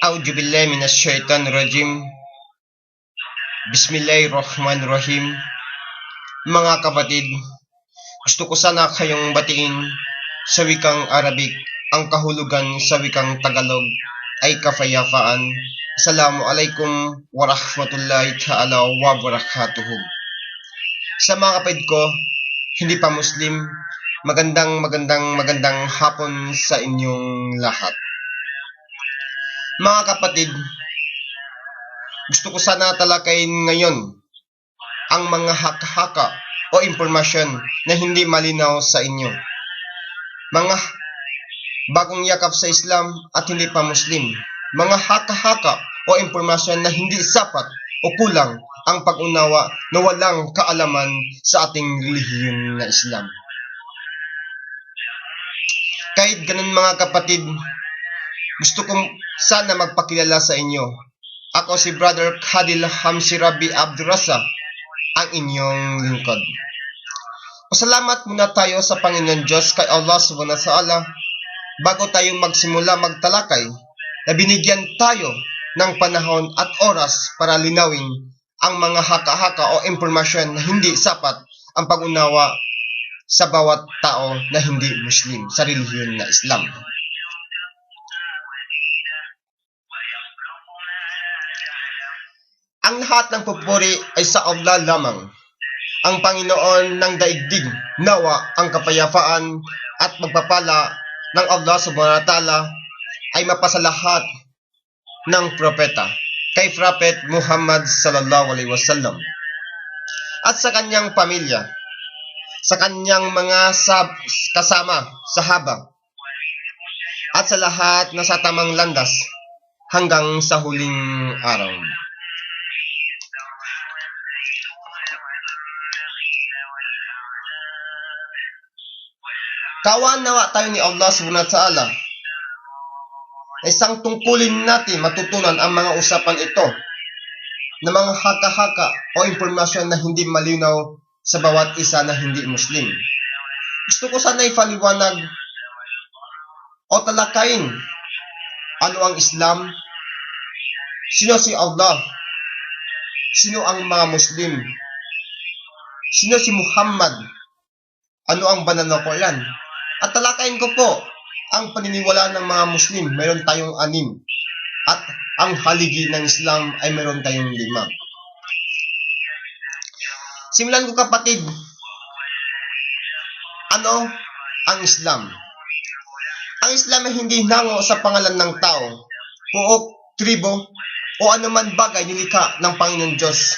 A'udzu billahi minasyaitonir rajim. Bismillahirrahmanirrahim. Mga kapatid, gusto ko sana kayong batiin sa wikang Arabic. Ang kahulugan sa wikang Tagalog ay kapayapaan. Assalamualaikum warahmatullahi ta'ala wabarakatuh. Sa mga kapatid ko, hindi pa Muslim, magandang hapon sa inyong lahat. Mga kapatid, gusto ko sana talakayin ngayon ang mga haka-haka o impormasyon na hindi malinaw sa inyo. Mga bagong yakap sa Islam at hindi pa Muslim. Mga haka-haka o impormasyon na hindi sapat o kulang ang pag-unawa na walang kaalaman sa ating relihiyon na Islam. Kahit ganun mga kapatid, gusto kong sana magpakilala sa inyo. Ako si Brother Khadil Hamsirabi Abdurasa, ang inyong lingkod. Pasalamat muna tayo sa Panginoon Diyos kay Allah subhanahu wa ta'ala bago tayo magsimula magtalakay na binigyan tayo ng panahon at oras para linawin ang mga haka-haka o impormasyon na hindi sapat ang pag-unawa sa bawat tao na hindi Muslim sa relihiyon na Islam. Ang lahat ng pupuri ay sa Allah lamang, ang Panginoon ng daigdig. Nawa ang kapayapaan at magpapala ng Allah subhanahu wa ta'ala ay mapasalahat ng propeta kay Prophet Muhammad sallallahu alaihi wasallam at sa kanyang pamilya, sa kanyang mga kasama, sahaba, at sa lahat na sa tamang landas hanggang sa huling araw. Kawan nawa tayo ni Allah subhanahu wa ta'ala. Isang tungkulin natin matutunan ang mga usapan ito na mga haka-haka o impormasyon na hindi malinaw sa bawat isa na hindi Muslim. Gusto ko sana ipaliwanag o talakayin ano ang Islam, sino si Allah, sino ang mga Muslim, sino si Muhammad, ano ang banal na Quran. At talakayin ko po ang paniniwala ng mga Muslim. Meron tayong 6 at ang haligi ng Islam ay meron tayong 5. Simulan ko kapatid. Ano ang Islam? Ang Islam ay hindi hinango sa pangalan ng tao, puok, tribo o anuman bagay nilikha ng Panginoon Diyos.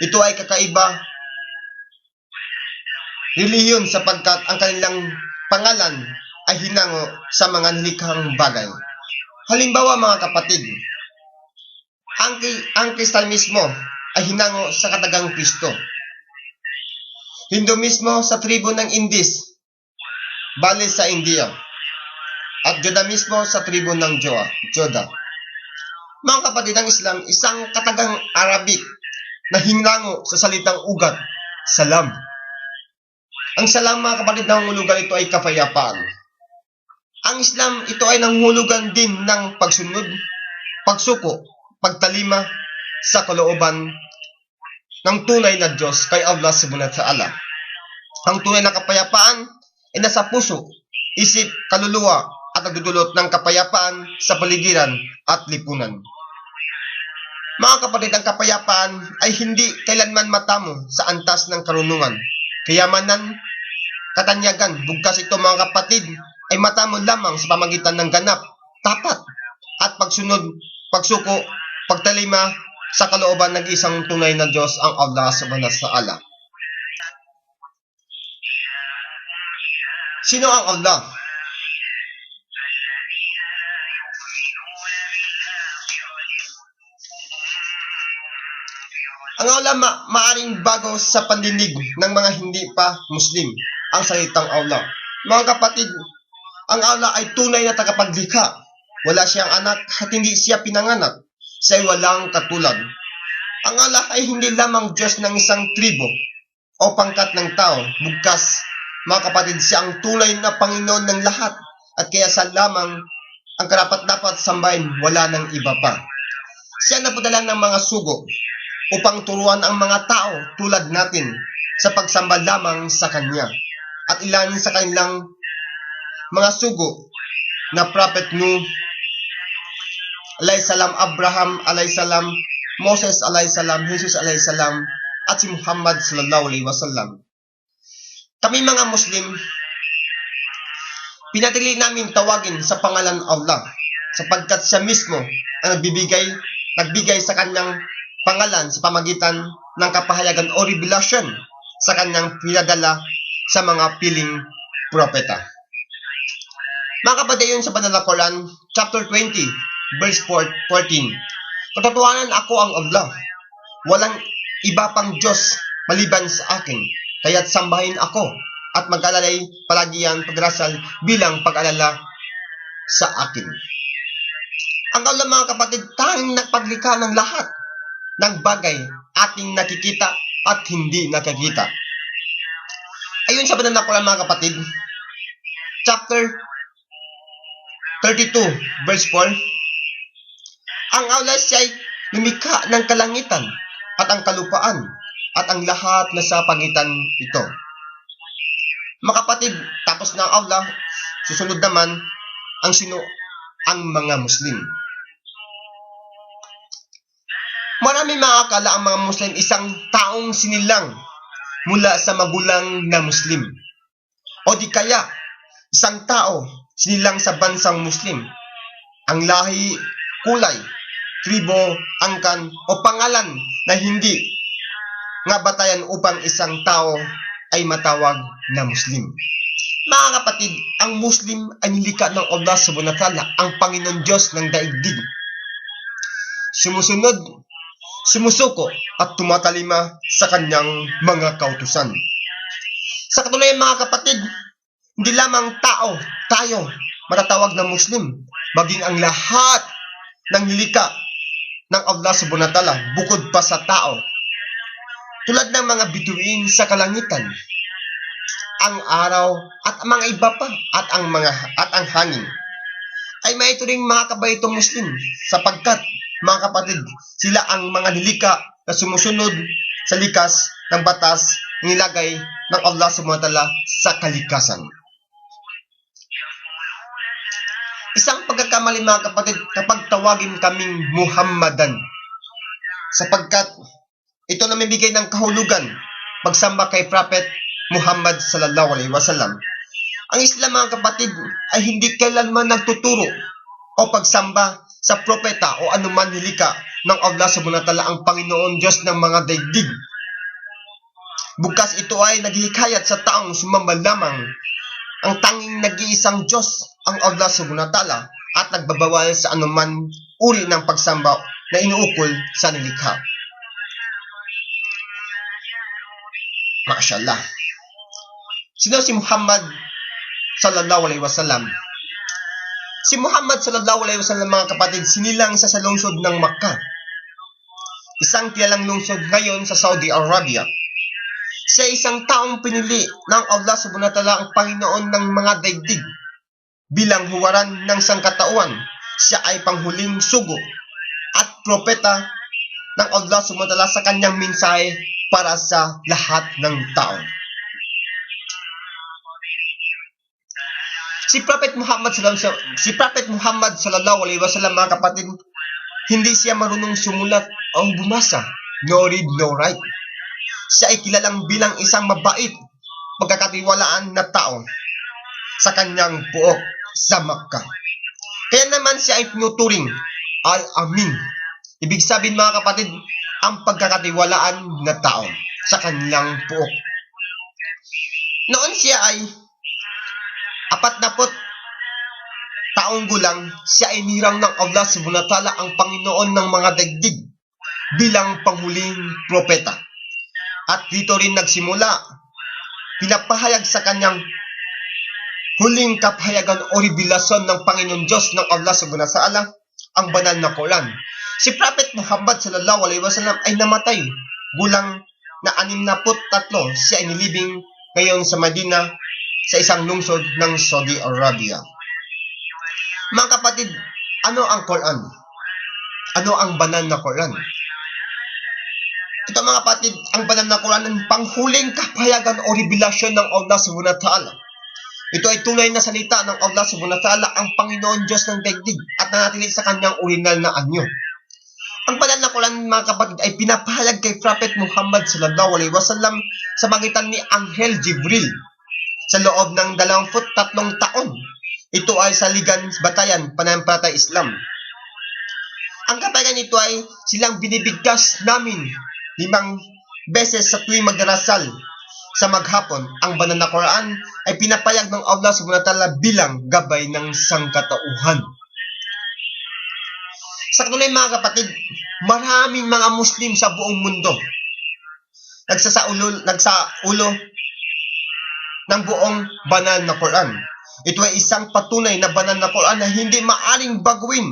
Ito ay kakaiba relihiyon sapagkat ang kanilang pangalan ay hinango sa mga nilikhang bagay. Halimbawa mga kapatid, ang Kristanismo ay hinango sa katagang Kristo. Hinduismo sa tribo ng Indis, bali sa India. At Judaismo sa tribo ng Joda. Mga kapatid, ang Islam, isang katagang Arabic na hinango sa salitang ugat, salam. Ang salam mga kapatid, nangungulugan ito ay kapayapaan. Ang Islam, ito ay nangungulugan din ng pagsunod, pagsuko, pagtalima sa kalooban ng tunay na Diyos kay Allah subhanahu wa ta'ala. Ang tunay na kapayapaan ay nasa puso, isip, kaluluwa at nagdudulot ng kapayapaan sa paligiran at lipunan. Mga kapatid, ang kapayapaan ay hindi kailanman matamo sa antas ng karunungan, kayamanan, katanyagan. Bugkas ito mga kapatid ay matamo lamang sa pamagitan ng ganap, tapat at pagsunod, pagsuko, pagtalima sa kalooban ng isang tunay na Diyos, ang Allah subhanahu wa ta'ala. Sino ang Allah? Ang Allah maaring bago sa pandinig ng mga hindi pa Muslim ang salitang Allah. Mga kapatid, ang Allah ay tunay na tagapaglikha. Wala siyang anak at hindi siya pinanganak. Siya ay walang katulad. Ang Allah ay hindi lamang Diyos ng isang tribo o pangkat ng tao. Bugkas, mga kapatid, siya ang tunay na Panginoon ng lahat at kaya sa lamang ang karapat-dapat sambahin, wala ng iba pa. Siya napadala ng mga sugo upang turuan ang mga tao tulad natin sa pagsamba lamang sa Kanya. At ilan sa kanilang mga sugo na Prophet Nuh, alayhisalam, Abraham, alayhisalam, Moses, alayhisalam, Jesus, alayhisalam, at si Muhammad sallallahu alaihi wasallam. Kami mga Muslim, pinatili namin tawagin sa pangalan Allah sapagkat siya mismo ang nagbigay sa kanyang pangalan sa pamagitan ng kapahayagan o revelasyon sa kanyang pinadala sa mga piling propeta. Mga kapatid, sa Banal na Quran, chapter 20, verse 14. Katotohanan ako ang Allah. Walang iba pang Diyos maliban sa akin. Kaya't sambahin ako at mag-alalay palagi ang pagdarasal bilang pag-alala sa akin. Ang Allah, mga kapatid, tanging nagpaglikha ng lahat ng bagay ating nakikita at hindi nakikita. Ayon sa Banal na Quran, mga kapatid, chapter 32, verse 4, ang Allah siya'y lumikha ng kalangitan at ang kalupaan at ang lahat na sa pagitan ito. Mga kapatid, tapos na ang Allah, susunod naman ang mga Muslim. Marami mga akala ang mga Muslim isang taong sinilang mula sa magulang na Muslim. O di kaya, isang tao sinilang sa bansang Muslim. Ang lahi, kulay, tribo, angkan o pangalan na hindi nga batayan upang isang tao ay matawag na Muslim. Mga kapatid, ang Muslim ay nilikha ng Allah subhanahu wa ta'ala, ang Panginoon Diyos ng daigdig. Sumusunod, sumusuko at tumatalima sa kanyang mga kautusan. Sa katunayan, mga kapatid, hindi lamang tayo matatawag na Muslim, maging ang lahat ng nilikha ng Allah subhanahu wa ta'ala bukod pa sa tao. Tulad ng mga bituin sa kalangitan, ang araw at mga iba pa at ang hangin ay maituring mga kabaitong Muslim sapagkat, mga kapatid, sila ang mga nilikha na sumusunod sa likas ng batas nilagay ng Allah subhanahu wa ta'ala sa kalikasan. Isang pagkakamali, mga kapatid, kapag tawagin kaming Muhammadan sapagkat ito na may bigay ng kahulugan pagsamba kay Prophet Muhammad sallallahu alaihi wasallam. Ang Islam, mga kapatid, ay hindi kailanman nagtuturo o pagsamba sa propeta o anuman nilikha ng Allah subhanahu wa ta'ala, ang Panginoon Diyos ng mga daigdig. Bukas ito ay naghihikayat sa taong sumamba lamang ang tanging nag-iisang Diyos, ang Allah subhanahu wa ta'ala, at nagbabawal sa anuman uri ng pagsamba na inuukol sa nilikha. Mashallah. Sino si Muhammad sallallahu alaihi wasallam? Si Muhammad sallallahu alaihi wasallam, mga kapatid, sinilang sa lungsod ng Makkah, isang kilalang lungsod ngayon sa Saudi Arabia. Siya isang taong pinili ng Allah subhanahu wa ta'ala, ang Panginoon ng mga daigdig. Bilang huwaran ng sangkatauhan, siya ay panghuling sugo at propeta ng Allah subhanahu wa ta'ala sa kanyang mensahe para sa lahat ng tao. Si Prophet Muhammad sallallahu alaihi wasallam, mga kapatid, hindi siya marunong sumulat o bumasa, no read, no write. Siya ay kilalang bilang isang mabait, pagkakatiwalaan na tao sa kanyang puok sa Makkah. Kaya naman siya ay tinuturing Al-Amin. Ibig sabihin, mga kapatid, ang pagkakatiwalaan na tao sa kanyang puok. Noon siya ay 40 taong gulang, siya ay nirang ng Allah subhanahu wa ta'ala, ang Panginoon ng mga daigdig, bilang panghuling propeta. At dito rin nagsimula, pinapahayag sa kanyang huling kapahayagan o revelasyon ng Panginoon Diyos ng Allah subhanahu wa ta'ala, ang banal na Quran. Si Prophet Muhammad sallallahu alaihi wasallam ay namatay gulang na 63. Siya ay nilibing ngayon sa Medina, sa isang lungsod ng Saudi Arabia. Mga kapatid, ano ang Quran? Ano ang banal na Quran? Ito mga kapatid, ang banal na Quran ang panghuling kapahayagan o revelasyon ng Allah subhanahu wa ta'ala. Ito ay tunay na salita ng Allah subhanahu wa ta'ala, ang Panginoon Diyos ng daigdig, at nanatili sa kanyang original na anyo. Ang banal na Quran mga kapatid ay pinapahayag kay Prophet Muhammad sallallahu alaihi wasallam sa magitan ni Anghel Jibril sa loob ng 23 taon. Ito ay sa Ligan Batayan Pananampalatay Islam. Ang kapahayagan nito ay silang binibigkas namin 5 beses sa tuwing magdarasal sa maghapon. Ang banal na Quran ay pinapayag ng Allah subhanahu wa ta'ala bilang gabay ng sangkatauhan. Sa kanunay mga kapatid, maraming mga Muslim sa buong mundo nagsaulo ng buong banal na Quran. Ito ay isang patunay na banal na Quran na hindi maaring baguhin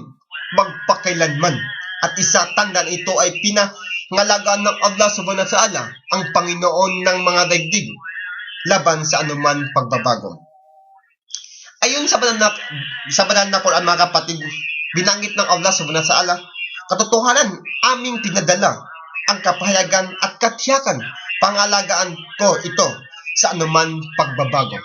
magpakailanman. At isa tanda ito ay pinangalagaan ng Allah subhanahu wa ta'ala, ang Panginoon ng mga daigdig, laban sa anuman pagbabago. Ayon sa banal na Quran mga kapatid, binanggit ng Allah subhanahu wa ta'ala, katotohanan aming pinadala ang kapahayagan at katiyakan, pangalagaan ko ito sa anuman pagbabago.